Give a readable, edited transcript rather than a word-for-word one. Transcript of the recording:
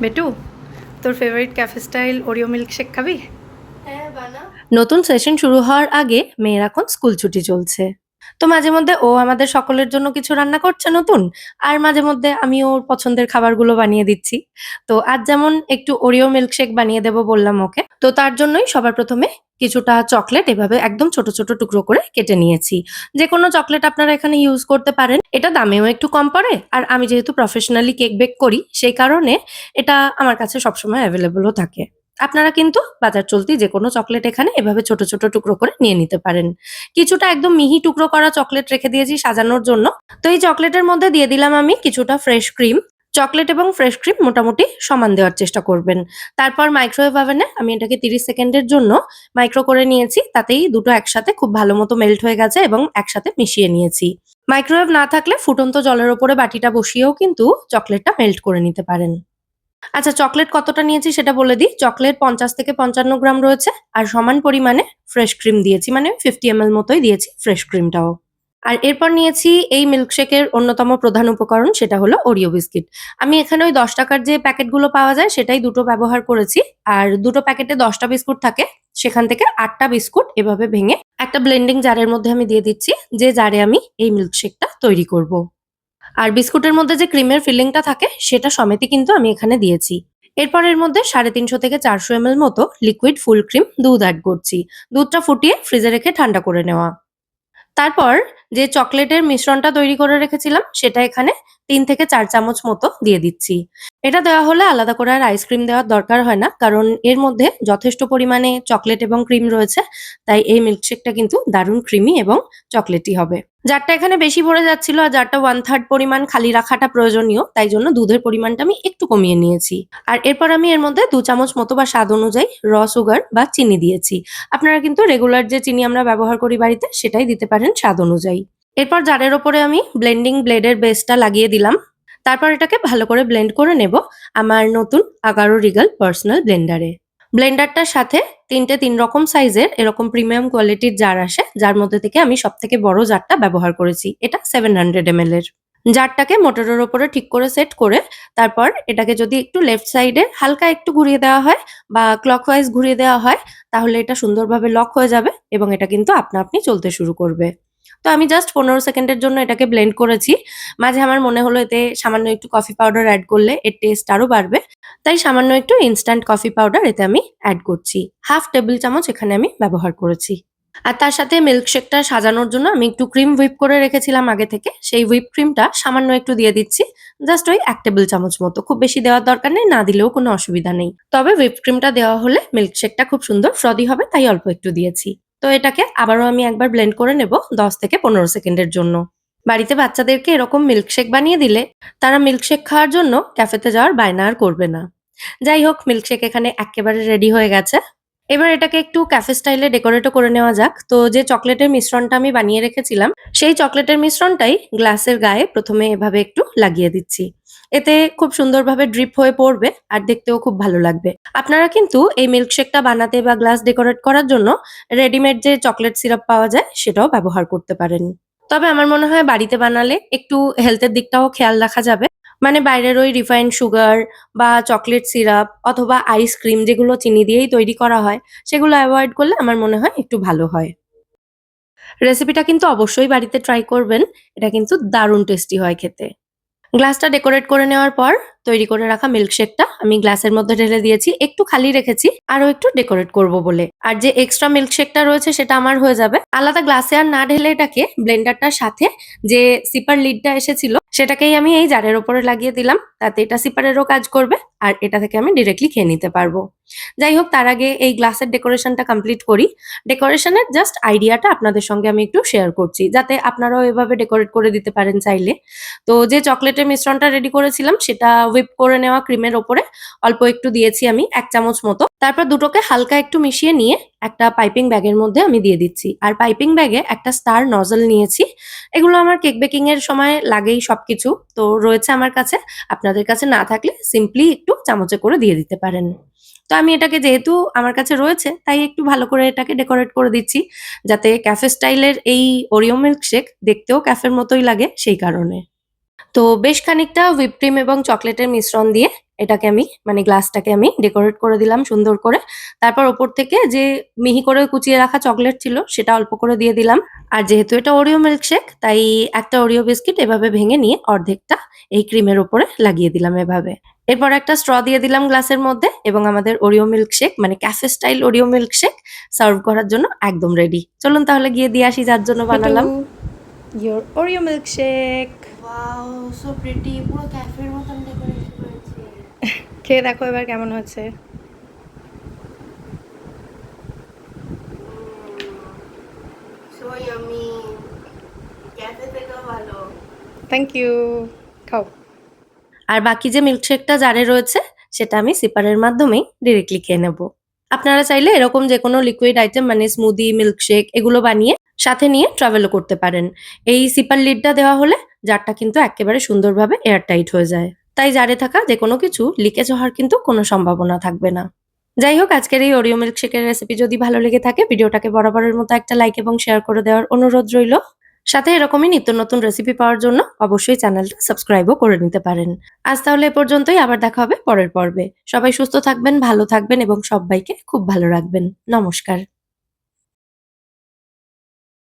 বেটু, তোর favourite cafe style Oreo milkshake খাবি? হ্যাঁ, বানা। নতুন সেশন শুরু হওয়ার আগে মেয়ের এখন স্কুল ছুটি চলছে। তো মাঝে মধ্যে ও আমাদের সকলের জন্য কিছু রান্না করছে নতুন, আর মাঝে মধ্যে আমি ওর পছন্দের খাবারগুলো বানিয়ে দিচ্ছি। তো আজ যেমন একটু ওরিও মিল্কশেক বানিয়ে দেবো বললাম ওকে। তো তার জন্যই সবার প্রথমে কিছুটা চকলেট এভাবে একদম ছোট ছোট টুকরো করে কেটে নিয়েছি। যে কোনো চকলেট আপনারা এখানে ইউজ করতে পারেন, এটা দামেও একটু কম পড়ে, আর আমি যেহেতু প্রফেশনালি কেক বেক করি সেই কারণে এটা আমার কাছে সবসময় অ্যাভেলেবলও থাকে। আপনারা কিন্তু বাজার চলতি যেকোনো চকলেট এখানে এভাবে ছোট ছোট টুকরো করে নিয়ে নিতে পারেন। কিছুটা একদম মিহি টুকরো করা চকলেট রেখে দিয়েছি সাজানোর জন্য। তো এই চকলেটের মধ্যে দিয়ে দিলাম আমি কিছুটা ফ্রেশ ক্রিম। চকলেট এবং ফ্রেশ ক্রিম মোটামুটি সমান দেওয়ার চেষ্টা করবেন। তারপর মাইক্রোওয়েভ ওভেনে আমি এটাকে 30 সেকেন্ডের জন্য মাইক্রো করে নিয়েছি। তাতেই দুটো একসাথে খুব ভালো মতো মেল্ট হয়ে গেছে এবং একসাথে মিশিয়ে নিয়েছি। মাইক্রোওয়েভ না থাকলে ফুটন্ত জলের ওপরে বাটিটা বসিয়েও কিন্তু চকলেটটা মেল্ট করে নিতে পারেন। আচ্ছা, চকলেট কতটা নিয়েছি সেটা বলে দিই। চকলেট 50 থেকে 55 গ্রাম রয়েছে, আর সমান পরিমাণে ফ্রেশ ক্রিম দিয়েছি, মানে 50 ml মতোই দিয়েছি ফ্রেশ ক্রিমটাও। আর এরপর নিয়েছি এই মিল্কশেকের অন্যতম প্রধান উপকরণ, সেটা হলো ওরিও বিস্কিট। আমি এখানে ওই 10 টাকার যে প্যাকেটগুলো পাওয়া যায় সেটাই দুটো ব্যবহার করেছি। আর দুটো প্যাকেটে 10টা বিস্কুট থাকে, সেখান থেকে 8টা বিস্কুট এভাবে ভেঙে একটা ব্লেন্ডিং জারের মধ্যে আমি দিয়ে দিচ্ছি, যে জারে আমি এই মিল্কশেকটা তৈরি করব। আর বিস্কুটের মধ্যে যে ক্রিমের ফিলিংটা থাকে সেটা সমেতই কিন্তু আমি এখানে দিয়েছি। এরপর এর মধ্যে 350 থেকে 400 ml মতো লিকুইড ফুল ক্রিম দুধ অ্যাড করছি। দুধটা ফুটিয়ে ফ্রিজে রেখে ঠান্ডা করে নেওয়া। তারপর যে চকলেটের মিশ্রণটা তৈরি করে রেখেছিলাম সেটা এখানে 3 থেকে 4 চামচ মতো দিয়ে দিচ্ছি। এটা দেওয়া হলে আলাদা করে আর আইসক্রিম দেওয়ার দরকার হয় না, কারণ এর মধ্যে যথেষ্ট পরিমাণে চকলেট এবং ক্রিম রয়েছে। তাই এই মিল্কশেকটা কিন্তু দারুণ ক্রিমি এবং চকলেটি হবে। জারটা এখানে বেশি ভরে যাচ্ছিল, আর জারটা 1/3 পরিমাণ খালি রাখাটা প্রয়োজনীয়, তাই জন্য দুধের পরিমাণটা আমি একটু কমিয়ে নিয়েছি। আর এরপর আমি এর মধ্যে 2 চামচ মতো বা স্বাদ অনুযায়ী সুগার বা চিনি দিয়েছি। আপনারা কিন্তু রেগুলার যে চিনি আমরা ব্যবহার করি বাড়িতে সেটাই দিতে পারেন স্বাদ অনুযায়ী। এরপর জারের ওপরে আমি ব্লেন্ডিং ব্লেডের বেসটা লাগিয়ে দিলাম। তারপর এটাকে ভালো করে ব্লেন্ড করে নেব আমার নতুন আগারো রিগাল পার্সোনাল ব্লেন্ডারে। ব্লেন্ডারটার সাথে 3 রকম সাইজের এরকম প্রিমিয়াম কোয়ালিটির জার আসে, যার মধ্যে থেকে আমি সবথেকে বড় জারটা ব্যবহার করেছি। এটা 700 ml এর। জারটাকে মোটরের ওপরে ঠিক করে সেট করে তারপর এটাকে যদি একটু লেফট সাইডে হালকা একটু ঘুরিয়ে দেওয়া হয় বা ক্লকওয়াইজ ঘুরিয়ে দেওয়া হয়, তাহলে এটা সুন্দরভাবে লক হয়ে যাবে এবং এটা কিন্তু আপনা আপনি চলতে শুরু করবে। তো আমি জাস্ট 15 সেকেন্ডের জন্য এটাকে ব্লেন্ড করেছি। মাঝে আমার মনে হলো এতে সামান্য একটু কফি পাউডার অ্যাড করলে এর টেস্ট আরো বাড়বে। তাই সামান্য একটু ইনস্ট্যান্ট কফি পাউডার এতে আমি অ্যাড করছি। হাফ টেবিল চামচ এখানে আমি ব্যবহার করেছি। আর তার সাথে মিল্কশেকটা সাজানোর জন্য আমি একটু ক্রিম হুইপ করে রেখেছিলাম আগে থেকে। সেই হুইপ ক্রিমটা সামান্য একটু দিয়ে দিচ্ছি। জাস্ট ওই 1 টেবিল চামচ মতো। খুব বেশি দেওয়ার দরকার নেই, না দিলেও কোনো অসুবিধা নেই। তবে হুইপ ক্রিমটা দেওয়া হলে মিল্কশেকটা খুব সুন্দর ফ্রদি হবে, তাই অল্প একটু দিয়েছি। তো এটাকে আবারও আমি একবার ব্লেন্ড করে নেব 10 থেকে 15 সেকেন্ডের জন্য। বাড়িতে বাচ্চাদেরকে এরকম মিল্কশেক বানিয়ে দিলে তারা মিল্কশেক খাওয়ার জন্য ক্যাফেতে যাওয়ার বায়না আর করবে না। যাই হোক, মিল্কশেক এখানে এক্কেবারে রেডি হয়ে গেছে। এবার এটাকে একটু ক্যাফে স্টাইলে ডেকোরেটও করে নেওয়া যাক। তো যে চকলেটের মিশ্রণটা আমি বানিয়ে রেখেছিলাম, সেই চকলেটের মিশ্রণটাই গ্লাসের গায়ে প্রথমে এভাবে একটু লাগিয়ে দিচ্ছি। এতে খুব সুন্দরভাবে ড্রিপ হয়ে পড়বে আর দেখতেও খুব ভালো লাগবে। আপনারা কিন্তু এই মিল্কশেকটা বানাতে বা গ্লাস ডেকোরেট করার জন্য রেডিমেড যে চকলেট সিরাপ পাওয়া যায় সেটাও ব্যবহার করতে পারেন। তবে আমার মনে হয় বাড়িতে বানালে একটু হেলথের দিকটাও খেয়াল রাখা যাবে। মানে বাইরের ওই রিফাইন্ড সুগার বা চকলেট সিরাপ অথবা আইসক্রিম যেগুলো চিনি দিয়েই তৈরি করা হয়, সেগুলো এভয়েড করলে আমার মনে হয় একটু ভালো হয়। রেসিপিটা কিন্তু অবশ্যই বাড়িতে ট্রাই করবেন। এটা কিন্তু দারুণ টেস্টি হয় খেতে। গ্লাসটা ডেকোরেট করে নেওয়ার পর তৈরি করে রাখা মিল্কশেকটা আমি গ্লাসের মধ্যে ঢেলে দিয়েছি। একটু খালি রেখেছি আরো একটু ডেকোরেট করব বলে। আর যে এক্সট্রা মিল্কশেকটা রয়েছে সেটা আমার হয়ে যাবে। আলাদা গ্লাসে আর না ঢেলে এটাকে ব্লেন্ডারটার সাথে যে সিপার লিডটা এসেছিল সেটাকেই আমি এই জারের উপরে লাগিয়ে দিলাম। তাতে এটা সিপারেরও কাজ করবে আর এটা থেকে আমি ডিরেক্টলি খেয়ে নিতে পারবো। যাই হোক, তার আগে এই গ্লাসের ডেকোরেশনটা কমপ্লিট করি। ডেকোরেশনের জাস্ট আইডিয়াটা আপনাদের সঙ্গে আমি একটু শেয়ার করছি, যাতে আপনারাও এভাবে ডেকোরেট করে দিতে পারেন চাইলে। তো যে চকলেটের মিশ্রণটা রেডি করেছিলাম সেটা হুইপ করে নেওয়া ক্রিমের ওপরে অল্প একটু দিয়েছি আমি 1 চামচ মতো। তারপর দুটোকে হালকা একটু মিশিয়ে নিয়ে একটা পাইপিং ব্যাগের মধ্যে আমি দিয়ে দিচ্ছি। আর পাইপিং ব্যাগে একটা স্টার নজল নিয়েছি। এগুলো আমার কেক বেকিং এর সময় লাগেই সবকিছু। তো রয়েছে আমার কাছে। আপনাদের কাছে না থাকলে সিম্পলি একটু চামচে করে দিয়ে দিতে পারেন। তো আমি এটাকে যেহেতু আমার কাছে রয়েছে তাই একটু ভালো করে এটাকে ডেকোরেট করে দিচ্ছি, যাতে ক্যাফে স্টাইলের এই ওরিও মিল্কশেক দেখতেও ক্যাফের মতোই লাগে সেই কারণে। তো বেশ খানিকটা হুইপ ক্রিম এবং চকলেটের মিশ্রণ দিয়ে এটাকে আমি মানে গ্লাসটাকে আমি ডেকোরেট করে দিলাম সুন্দর করে। তারপর ওপর থেকে যে মিহি করে কুচিয়ে রাখা চকলেট ছিল সেটা অল্প করে দিয়ে দিলাম। আর যেহেতু এটা ওরিও মিল্কশেক তাই একটা ওরিও বিস্কিট এভাবে ভেঙে নিয়ে অর্ধেকটা এই ক্রিমের উপরে লাগিয়ে দিলাম এভাবে। এরপর একটা স্ট্র দিয়ে দিলাম গ্লাসের মধ্যে এবং আমাদের ওরিও মিল্কশেক মানে cafe style Oreo milkshake serve করার জন্য একদম রেডি। চলুন তাহলে গিয়ে দিয়ে আসি যার জন্য বানালাম। Your Oreo milkshake. Wow so pretty, পুরো ক্যাফের মতন ডেকোরেশন হয়েছে। খেয়ে দেখো এবার কেমন হচ্ছে। সো ইয়ামি, ক্যাফে থেকেও ভালো। Thank you. খাও। আর বাকি যে মিল্কশেকটা জারে রয়েছে সেটা আমি সিপারের মাধ্যমেই ডিরেক্টলি খেয়ে নেব। আপনারা চাইলে এরকম যেকোনো লিকুইড আইটেম মানে স্মুদি, মিল্কশেক এগুলো বানিয়ে সাথে নিয়ে ট্রাভেলও করতে পারেন। এই সিপার লিডটা দেওয়া হলে জারটা কিন্তু একেবারে সুন্দরভাবে এয়ার টাইট হয়ে যায়। তাই জারে থাকা যেকোনো কিছু লিকেজ হওয়ার কিন্তু কোনো সম্ভাবনা থাকবে না। যাই হোক, আজকের এই ওরিও মিল্কশেকের রেসিপি যদি ভালো লেগে থাকে ভিডিওটাকে বরাবরের মতো একটা লাইক এবং শেয়ার করে দেওয়ার অনুরোধ রইল। সাথে এরকমই নিত্য নতুন রেসিপি পাওয়ার জন্য অবশ্যই চ্যানেলটা সাবস্ক্রাইবও করে নিতে পারেন। আজ তাহলে এ পর্যন্তই, আবার দেখা হবে পরের পর্বে। সবাই সুস্থ থাকবেন, ভালো থাকবেন এবং সব্বাইকে খুব ভালো রাখবেন। নমস্কার।